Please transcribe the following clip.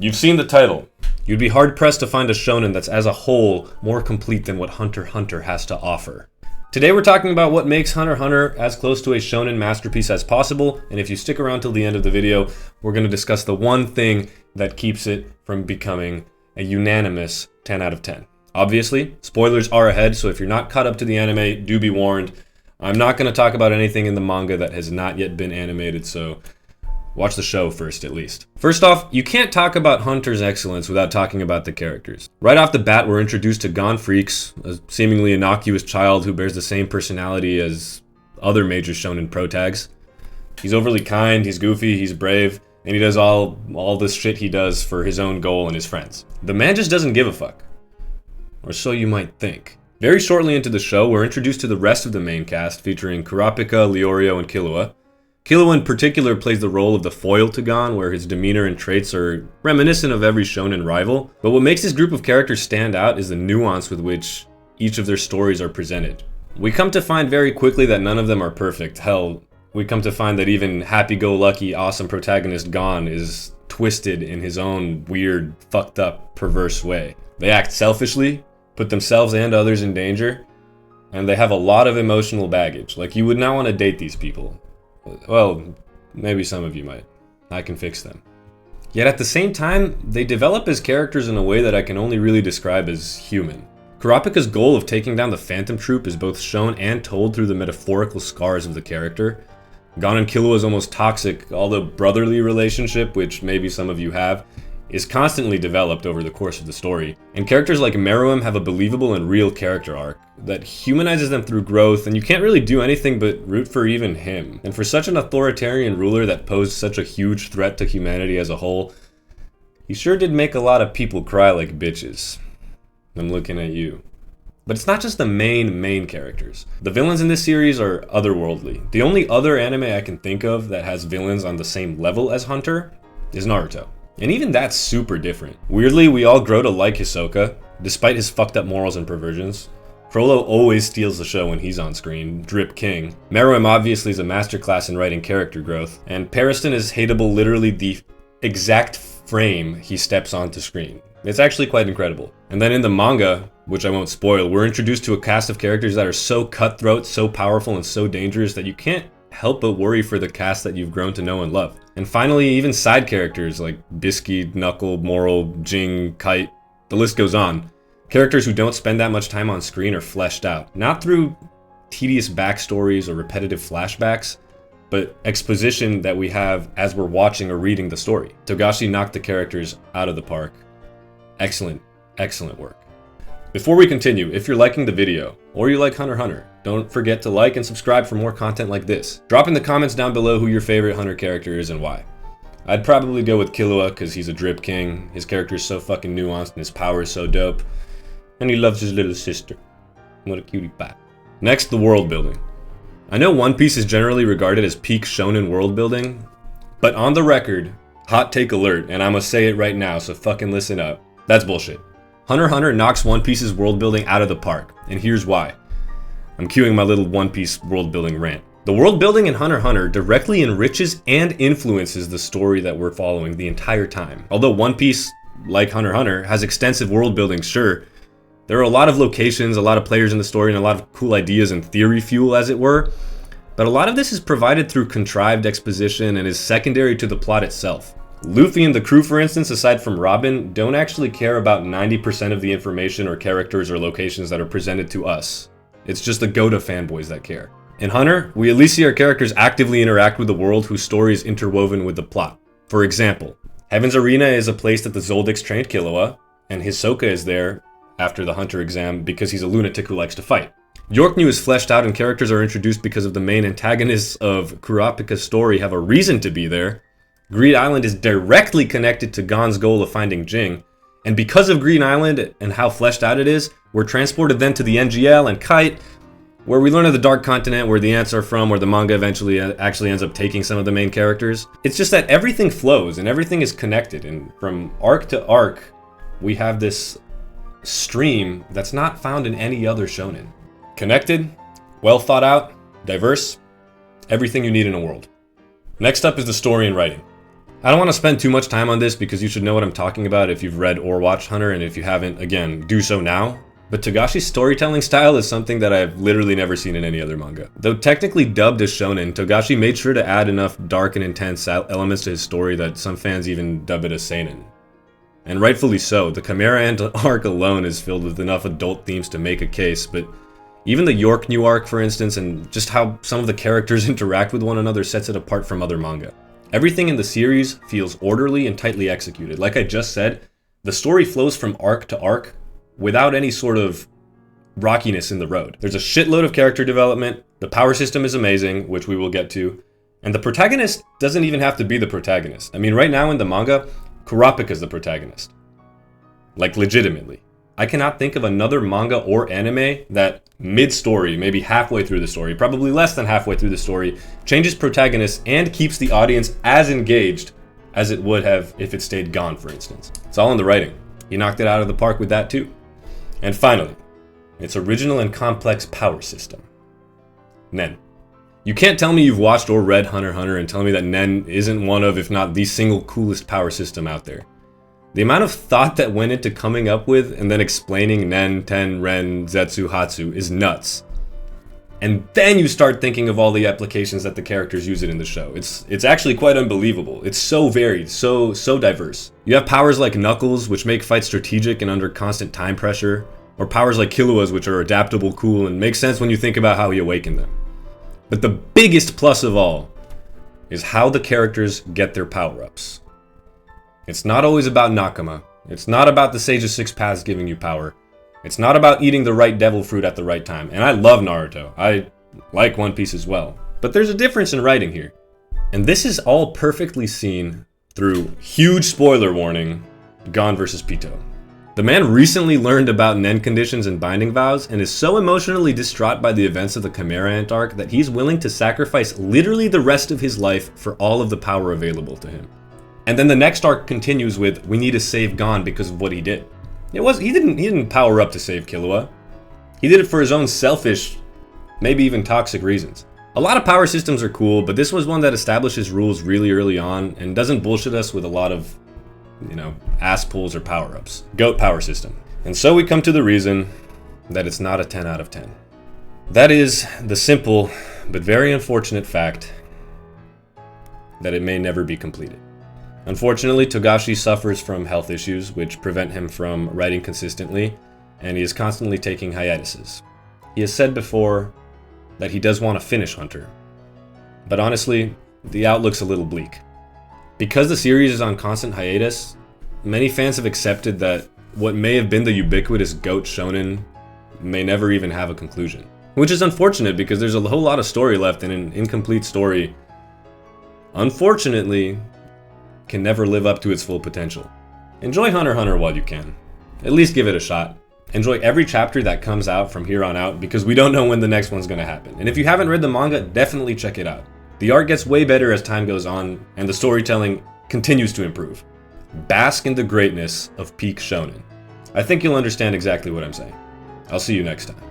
You've seen the title. You'd be hard-pressed to find a shonen that's as a whole more complete than what Hunter x Hunter has to offer. Today we're talking about what makes Hunter x Hunter as close to a shonen masterpiece as possible, and if you stick around till the end of the video, we're going to discuss the one thing that keeps it from becoming a unanimous 10 out of 10. Obviously, spoilers are ahead, so if you're not caught up to the anime, do be warned. I'm not going to talk about anything in the manga that has not yet been animated, so watch the show first, at least. First off, you can't talk about Hunter's excellence without talking about the characters. Right off the bat, we're introduced to Gon Freaks, a seemingly innocuous child who bears the same personality as other major shonen protags. He's overly kind, he's goofy, he's brave, and he does all this shit he does for his own goal and his friends. The man just doesn't give a fuck. Or so you might think. Very shortly into the show, we're introduced to the rest of the main cast, featuring Kurapika, Leorio, and Killua. Killua in particular plays the role of the foil to Gon, where his demeanor and traits are reminiscent of every shonen rival. But what makes this group of characters stand out is the nuance with which each of their stories are presented. We come to find very quickly that none of them are perfect. Hell, we come to find that even happy-go-lucky, awesome protagonist Gon is twisted in his own weird, fucked up, perverse way. They act selfishly, put themselves and others in danger, and they have a lot of emotional baggage. Like, you would not want to date these people. Well, maybe some of you might. I can fix them. Yet at the same time, they develop as characters in a way that I can only really describe as human. Kurapika's goal of taking down the Phantom Troop is both shown and told through the metaphorical scars of the character. Gon and Killua's almost toxic, although brotherly relationship, which maybe some of you have, is constantly developed over the course of the story. And characters like Meruem have a believable and real character arc that humanizes them through growth, and you can't really do anything but root for even him. And for such an authoritarian ruler that posed such a huge threat to humanity as a whole, he sure did make a lot of people cry like bitches. I'm looking at you. But it's not just the main characters. The villains in this series are otherworldly. The only other anime I can think of that has villains on the same level as Hunter is Naruto. And even that's super different. Weirdly, we all grow to like Hisoka, despite his fucked up morals and perversions. Frollo always steals the show when he's on screen, drip king. Meruem obviously is a masterclass in writing character growth, and Pariston is hateable literally the exact frame he steps onto screen. It's actually quite incredible. And then in the manga, which I won't spoil, we're introduced to a cast of characters that are so cutthroat, so powerful, and so dangerous that you can't help but worry for the cast that you've grown to know and love. And finally, even side characters like Bisky, Knuckle, Moral, Jing, Kite, the list goes on. Characters who don't spend that much time on screen are fleshed out, not through tedious backstories or repetitive flashbacks, but exposition that we have as we're watching or reading the story. Togashi knocked the characters out of the park. Excellent, excellent work. Before we continue, if you're liking the video, or you like Hunter x Hunter, don't forget to like and subscribe for more content like this. Drop in the comments down below who your favorite Hunter character is and why. I'd probably go with Killua because he's a drip king, his character is so fucking nuanced and his power is so dope, and he loves his little sister. What a cutie pie. Next, the world building. I know One Piece is generally regarded as peak shonen world building, but on the record, hot take alert, and I'ma say it right now, so fucking listen up. That's bullshit. Hunter x Hunter knocks One Piece's world building out of the park, and here's why. I'm cueing my little One Piece world building rant. The world building in Hunter x Hunter directly enriches and influences the story that we're following the entire time. Although One Piece, like Hunter x Hunter, has extensive world building, sure, there are a lot of locations, a lot of players in the story, and a lot of cool ideas and theory fuel, as it were, but a lot of this is provided through contrived exposition and is secondary to the plot itself. Luffy and the crew, for instance, aside from Robin, don't actually care about 90% of the information or characters or locations that are presented to us. It's just the Gota fanboys that care. In Hunter, we at least see our characters actively interact with the world whose story is interwoven with the plot. For example, Heaven's Arena is a place that the Zoldycks trained Killua, and Hisoka is there after the Hunter exam because he's a lunatic who likes to fight. Yorknew is fleshed out and characters are introduced because of the main antagonists of Kurapika's story have a reason to be there. Greed Island is directly connected to Gon's goal of finding Jing, and because of Green Island and how fleshed out it is, we're transported then to the NGL and Kite, where we learn of the Dark Continent, where the ants are from, where the manga eventually actually ends up taking some of the main characters. It's just that everything flows and everything is connected, and from arc to arc, we have this stream that's not found in any other shonen. Connected, well thought out, diverse, everything you need in a world. Next up is the story and writing. I don't want to spend too much time on this because you should know what I'm talking about if you've read or watched Hunter, and if you haven't, again, do so now. But Togashi's storytelling style is something that I've literally never seen in any other manga. Though technically dubbed as shonen, Togashi made sure to add enough dark and intense elements to his story that some fans even dub it as seinen. And rightfully so. The Chimera Ant arc alone is filled with enough adult themes to make a case, but even the York New arc, for instance, and just how some of the characters interact with one another sets it apart from other manga. Everything in the series feels orderly and tightly executed. Like I just said, the story flows from arc to arc without any sort of rockiness in the road. There's a shitload of character development, the power system is amazing, which we will get to, and the protagonist doesn't even have to be the protagonist. I mean, right now in the manga, Kurapika's the protagonist. Like, legitimately. I cannot think of another manga or anime that mid-story, maybe halfway through the story, probably less than halfway through the story, changes protagonists and keeps the audience as engaged as it would have if it stayed gone, for instance. It's all in the writing. He knocked it out of the park with that too. And finally, its original and complex power system. Nen. You can't tell me you've watched or read Hunter x Hunter and tell me that Nen isn't one of, if not the single coolest power system out there. The amount of thought that went into coming up with and then explaining Nen, Ten, Ren, Zetsu, Hatsu is nuts. And then you start thinking of all the applications that the characters use it in the show. It's actually quite unbelievable. It's so varied, so diverse. You have powers like Knuckles, which make fights strategic and under constant time pressure, or powers like Killua's, which are adaptable, cool, and make sense when you think about how he awakened them. But the biggest plus of all is how the characters get their power-ups. It's not always about Nakama. It's not about the Sage of Six Paths giving you power. It's not about eating the right devil fruit at the right time. And I love Naruto. I like One Piece as well. But there's a difference in writing here. And this is all perfectly seen through, huge spoiler warning, Gon vs. Pito. The man recently learned about Nen conditions and binding vows and is so emotionally distraught by the events of the Chimera Ant arc that he's willing to sacrifice literally the rest of his life for all of the power available to him. And then the next arc continues with, we need to save Gon because of what he did. He didn't power up to save Killua. He did it for his own selfish, maybe even toxic reasons. A lot of power systems are cool, but this was one that establishes rules really early on and doesn't bullshit us with a lot of, ass pulls or power-ups. GOAT power system. And so we come to the reason that it's not a 10 out of 10. That is the simple, but very unfortunate fact that it may never be completed. Unfortunately, Togashi suffers from health issues which prevent him from writing consistently, and he is constantly taking hiatuses. He has said before that he does want to finish Hunter, but honestly, the outlook's a little bleak. Because the series is on constant hiatus, many fans have accepted that what may have been the ubiquitous GOAT shonen may never even have a conclusion. Which is unfortunate because there's a whole lot of story left, and an incomplete story, unfortunately, can never live up to its full potential. Enjoy Hunter x Hunter while you can. At least give it a shot. Enjoy every chapter that comes out from here on out because we don't know when the next one's gonna happen. And if you haven't read the manga, definitely check it out. The art gets way better as time goes on, and the storytelling continues to improve. Bask in the greatness of peak shonen. I think you'll understand exactly what I'm saying. I'll see you next time.